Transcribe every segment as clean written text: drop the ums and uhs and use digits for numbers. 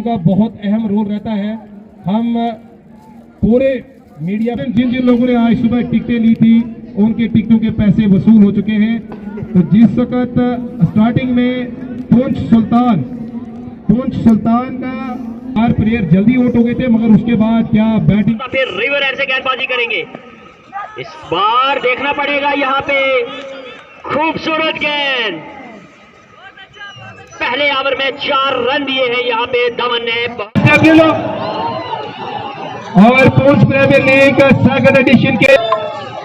Team का बहुत अहम रोल रहता है। हम पूरे मीडिया में जिन जिन लोगों ने आज सुबह टिकटें ली थी उनके टिकटों के पैसे वसूल हो चुके हैं। तो जिस वक्त स्टार्टिंग में पुंछ सुल्तान का 4 प्लेयर जल्दी आउट हो गए थे, मगर उसके बाद क्या बैटिंग फिर रिवर एयर से गेंदबाजी करेंगे। इस बार देखना पड़ेगा यहाँ पे खूबसूरत गेंद। पहले ओवर में 4 रन दिए हैं यहाँ पे धवन ने। और Poonch premier league second edition के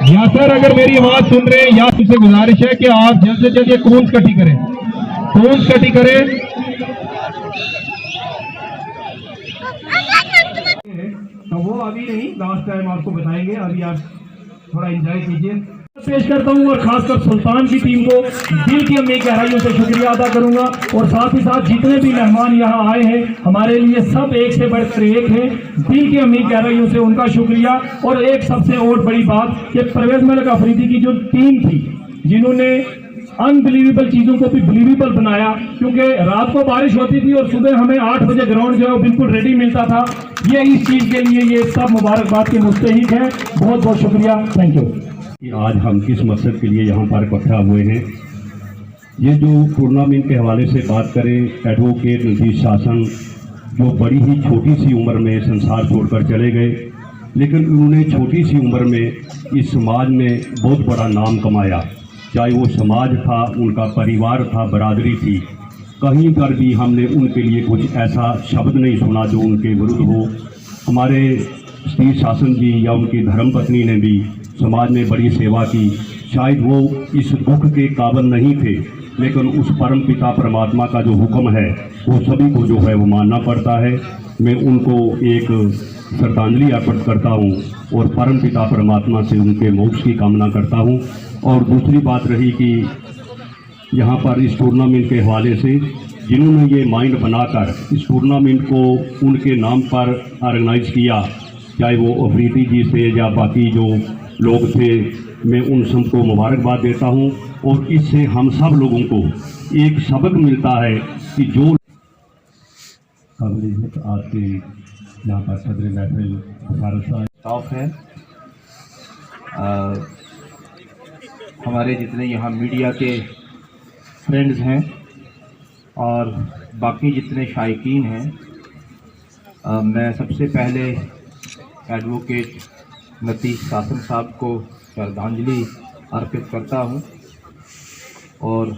यासर अगर मेरी आवाज सुन रहे हैं, या तुमसे गुजारिश है कि आप जल्द से जल्द ये कूंज कटी करें, कूंज कटी करें। तो वो अभी नहीं, लास्ट टाइम आपको बताएंगे, अभी आप थोड़ा एंजॉय कीजिए। पेश करता हूं और खासकर सुल्तान की टीम को दिल की अम्मी गहराइयों से शुक्रिया अदा करूंगा। और साथ ही साथ जितने भी मेहमान यहां आए हैं हमारे लिए सब एक से बढ़कर एक हैं, दिल की अम्मी गहराइयों से उनका शुक्रिया। और एक सबसे और बड़ी बात कि परवेज मलिक अफरीदी की जो टीम थी, जिन्होंने अनबिलीवेबल चीजों को भी बिलीवेबल बनाया, क्योंकि रात को बारिश होती थी और सुबह हमें 8 बजे ग्राउंड जो है बिल्कुल रेडी मिलता था। ये इस चीज के लिए ये सब मुबारकबाद के मुस्तहिक हैं। बहुत बहुत शुक्रिया, थैंक यू। कि आज हम किस मकसद के लिए यहाँ पर इकट्ठा हुए हैं। ये जो टूर्नामेंट के हवाले से बात करें, एडवोकेट नीतीश शासन जो बड़ी ही छोटी सी उम्र में संसार छोड़कर चले गए, लेकिन उन्होंने छोटी सी उम्र में इस समाज में बहुत बड़ा नाम कमाया। चाहे वो समाज था, उनका परिवार था, बरादरी थी, कहीं पर भी हमने उनके लिए कुछ ऐसा शब्द नहीं सुना जो उनके विरुद्ध हो। हमारे श्री शासन जी या उनकी धर्मपत्नी ने भी समाज में बड़ी सेवा की। शायद वो इस दुख के काबिल नहीं थे, लेकिन उस परम पिता परमात्मा का जो हुक्म है वो सभी को जो है वो मानना पड़ता है। मैं उनको एक श्रद्धांजलि अर्पित करता हूँ और परम पिता परमात्मा से उनके मोक्ष की कामना करता हूँ। और दूसरी बात रही कि यहाँ पर इस टूर्नामेंट के हवाले से जिन्होंने ये माइंड बनाकर इस टूर्नामेंट को उनके नाम पर ऑर्गेनाइज किया, चाहे वो अफरीदी जी से या बाकी जो लोग थे, मैं उन सबको मुबारकबाद देता हूं। और इससे हम सब लोगों को एक सबक मिलता है कि जो आपके यहाँ पर सदर महफिल स्टाफ है, हमारे जितने यहाँ मीडिया के फ्रेंड्स हैं और बाकी जितने शायकीन हैं, मैं सबसे पहले एडवोकेट नीतीश शासन साहब को श्रद्धांजलि अर्पित करता हूं और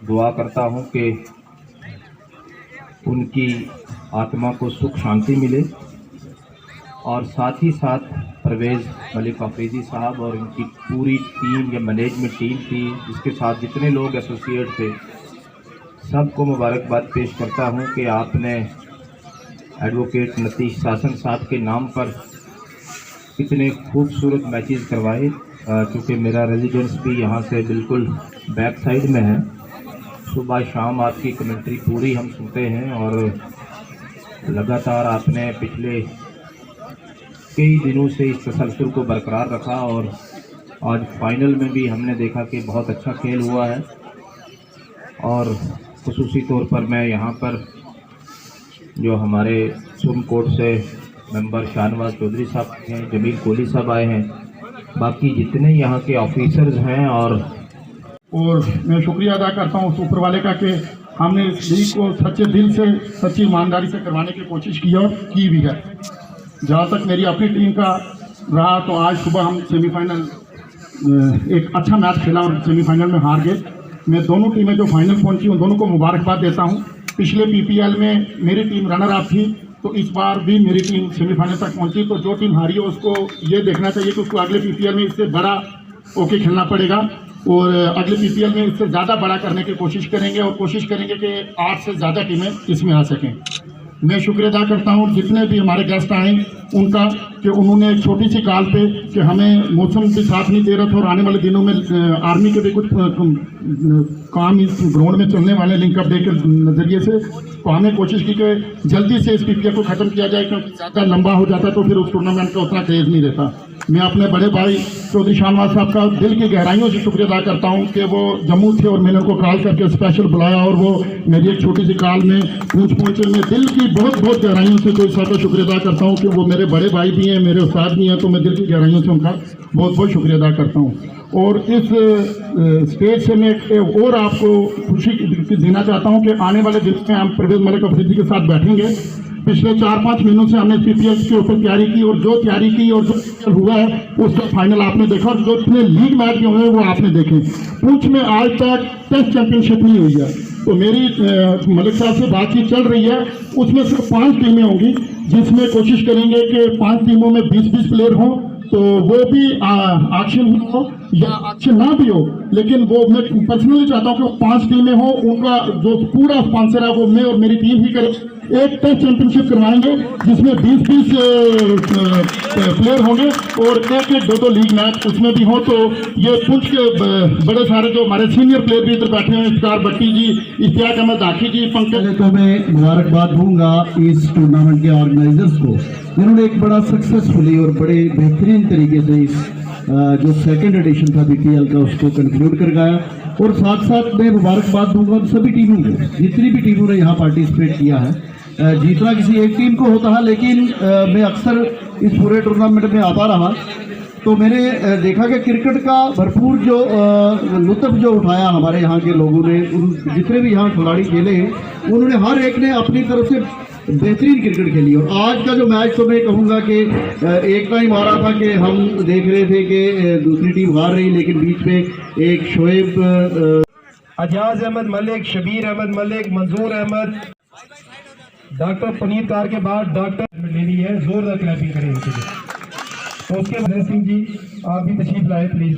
दुआ करता हूं कि उनकी आत्मा को सुख शांति मिले। और साथ ही साथ परवेज मलिक अफरीदी साहब और उनकी पूरी टीम या मैनेजमेंट टीम थी, जिसके साथ जितने लोग एसोसिएट थे, सबको मुबारकबाद पेश करता हूं कि आपने एडवोकेट नीतीश शासन साहब के नाम पर इतने खूबसूरत मैचेस करवाए। क्योंकि मेरा रेजिडेंस भी यहाँ से बिल्कुल बैक साइड में है, सुबह शाम आपकी कमेंट्री पूरी हम सुनते हैं और लगातार आपने पिछले कई दिनों से इस तसलसल को बरकरार रखा। और आज फाइनल में भी हमने देखा कि बहुत अच्छा खेल हुआ है। और खुसूसी तौर पर मैं यहाँ पर जो हमारे सुप्रीम कोर्ट से मेंबर शाहनवाज चौधरी साहब हैं, जमील कोहली साहब आए हैं, बाकी जितने यहाँ के ऑफिसर्स हैं, और मैं शुक्रिया अदा करता हूँ ऊपर वाले का कि हमने इस लीग को सच्चे दिल से, सच्ची ईमानदारी से करवाने की कोशिश की और की भी है। जहाँ तक मेरी अपनी टीम का रहा, तो आज सुबह हम सेमीफाइनल एक अच्छा मैच खेला और सेमीफाइनल में हार गए। मैं दोनों टीमें जो फाइनल पहुंची उन दोनों को मुबारकबाद देता हूं। पिछले पीपीएल में मेरी टीम रनर अप थी, तो इस बार भी मेरी टीम सेमीफाइनल तक पहुंची। तो जो टीम हारी है उसको ये देखना चाहिए कि उसको अगले पीपीएल में इससे बड़ा होके खेलना पड़ेगा और अगले पीपीएल में इससे ज़्यादा बड़ा करने की कोशिश करेंगे और कोशिश करेंगे कि 8 से ज़्यादा टीमें इसमें आ सकें। मैं शुक्रिया अदा करता हूं जितने भी हमारे गेस्ट आए उनका, कि उन्होंने एक छोटी सी कॉल पे कि हमें मौसम भी साथ नहीं दे रहा था और आने वाले दिनों में आर्मी के भी कुछ काम इस ग्राउंड में चलने वाले लिंकअप डे के नज़रिए से, तो हमने कोशिश की कि जल्दी से इस पीपीएल को ख़त्म किया जाए, क्योंकि ज़्यादा लंबा हो जाता तो फिर उस टूर्नामेंट का उतना क्रेज नहीं रहता। मैं अपने बड़े भाई चौधरी शाहनवाज साहब का दिल की गहराइयों से शुक्रिया अदा करता हूं कि वो जम्मू थे और मैंने उनको कॉल करके स्पेशल बुलाया और वो मेरी एक छोटी सी कॉल में पहुंचे। मैं दिल की बहुत गहराइयों से चौधरी साहब का शुक्रिया अदा करता हूं कि वो मेरे बड़े भाई भी हैं, मेरे उस्ताद भी हैं, तो मैं दिल की गहराइयों से उनका बहुत शुक्रिया अदा करता हूँ। और इस स्टेज से मैं और आपको खुशी देना चाहता हूं कि आने वाले दिन में हम परवेज मलिक अफरीदी के साथ बैठेंगे। पिछले 4-5 महीनों से हमने पीपीएल के ऊपर तैयारी की और जो तैयारी की और जो हुआ है उसका फाइनल आपने देखा और जो इतने लीग मैच जो हुए वो आपने देखे। पुंछ में आज तक टेस्ट चैंपियनशिप नहीं हुई है, तो मेरी मलिक साहब से बातचीत चल रही है। उसमें सिर्फ 5 टीमें होंगी जिसमें कोशिश करेंगे कि 5 टीमों में 20-20 प्लेयर हों, तो वो भी ऑक्शन हो या ऑक्शन ना भी हो, लेकिन वो मैं पर्सनली चाहता हूँ कि वो 5 टीमें हो, उनका जो पूरा स्पॉन्सर है वो मैं और मेरी टीम ही करे। एक टेस्ट चैंपियनशिप करवाएंगे जिसमें 20-20 प्लेयर होंगे और एक 2-2 लीग मैच उसमें भी हो। तो ये पुंछ के बड़े सारे जो हमारे सीनियर प्लेयर भी इधर बैठे हैं, इफ्तार भट्टी जी, इश्तियाक अहमद दाखी जी, पंकज। तो मैं मुबारकबाद दूंगा इस टूर्नामेंट के ऑर्गेनाइजर्स को, जिन्होंने एक बड़ा सक्सेसफुली और बड़े बेहतरीन तरीके से इस जो सेकंड एडिशन था बीपीएल का उसको कंक्लूड कर गया। और साथ साथ मैं मुबारकबाद दूंगा उन सभी टीमों को, जितनी भी टीमों ने यहाँ पार्टिसिपेट किया है। जीतना किसी एक टीम को होता है, लेकिन मैं अक्सर इस पूरे टूर्नामेंट में आता रहा तो मैंने देखा कि क्रिकेट का भरपूर जो लुत्फ जो उठाया हमारे यहाँ के लोगों ने, उन जितने भी यहाँ खिलाड़ी खेले हैं उन्होंने हर एक ने अपनी तरफ से बेहतरीन क्रिकेट खेली। और आज का जो मैच तो मैं कहूँगा कि एक टाइम आ रहा था कि हम देख रहे थे कि दूसरी टीम हार रही, लेकिन बीच में एक शोएब, अजाज अहमद मलिक, शबीर अहमद मलिक, मंजूर अहमद, डॉक्टर पनीर कार के बाद डॉक्टर लेनी है, जोरदार क्लैपिंग करें उनके लिए। तो उसके बाद सिंह जी आप भी तशरीफ लाए प्लीज,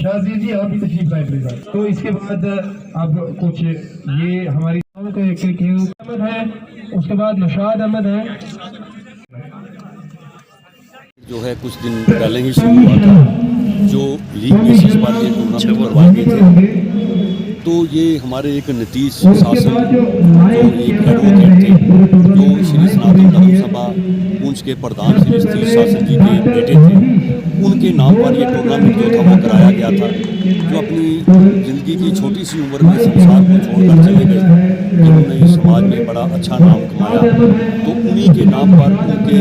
शाहजीर जी आप भी तशरीफ लाए प्लीज। तो इसके बाद अब कुछ ये हमारी अहमद है, उसके बाद नौशाद अहमद है जो है कुछ दिन पहले ही शुरू हुआ था, जो लीग बेसिस पर ये टूर्नामेंट करवाए गए थे। तो ये हमारे एक नीतीश शासन जो एक एडवोकेट थे, जो श्री सनातन धर्म सभा पुंछ के प्रधान श्री नीतीश शासन जी के बेटे थे, उनके नाम पर ये टूर्नामेंट जो था वो कराया गया था। जो अपनी ज़िंदगी की छोटी सी उम्र में संसार को छोड़कर चले गए, जिन्होंने इस समाज में बड़ा अच्छा नाम कमाया, तो उन्हीं के नाम पर उनके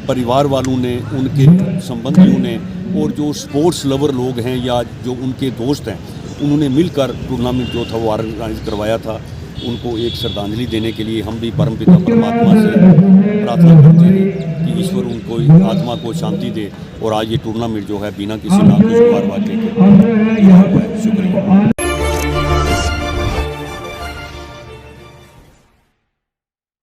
परिवार वालों ने, उनके संबंधियों ने और जो स्पोर्ट्स लवर लोग हैं या जो उनके दोस्त हैं, उन्होंने मिलकर टूर्नामेंट जो था वो ऑर्गेनाइज करवाया था। उनको एक श्रद्धांजलि देने के लिए हम भी परमपिता परमात्मा से प्रार्थना करते हैं कि ईश्वर उनको आत्मा को शांति दे। और आज ये टूर्नामेंट जो है बिना किसी नाखुश वाक्य के